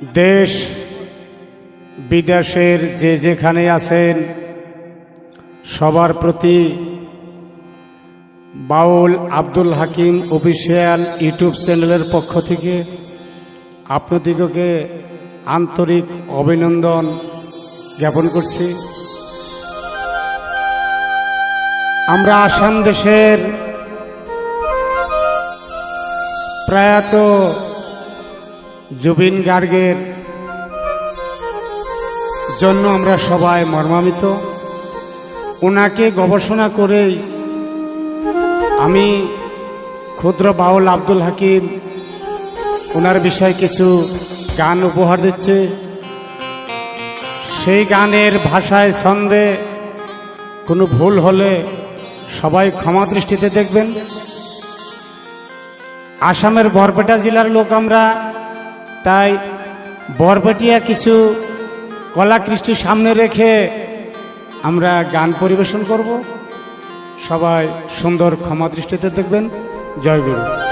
দেশ বিদেশের যে যেখানে আছেন সবার প্রতি বাউল আব্দুল হাকিম অফিসিয়াল ইউটিউব চ্যানেলের পক্ষ থেকে আপনাদিগকে আন্তরিক অভিনন্দন জ্ঞাপন করছি। আমরা আসাম দেশের প্রয়াত জুবিন গার্গের জন্য আমরা সবাই মর্মান্বিত। ওনাকে গবেষণা করেই আমি ক্ষুদ্র বাউল আব্দুল হাকিম ওনার বিষয়ে কিছু গান উপহার দিচ্ছে। সেই গানের ভাষায় ছন্দে কোনো ভুল হলে সবাই ক্ষমা দৃষ্টিতে দেখবেন। আসামের বরপেটা জেলার লোক আমরা, তাই বরপেটিয়া কিছু কলাকৃষ্টি সামনে রেখে আমরা গান পরিবেশন করব। সবাই সুন্দর ক্ষমা দৃষ্টিতে দেখবেন। জয় গুরু।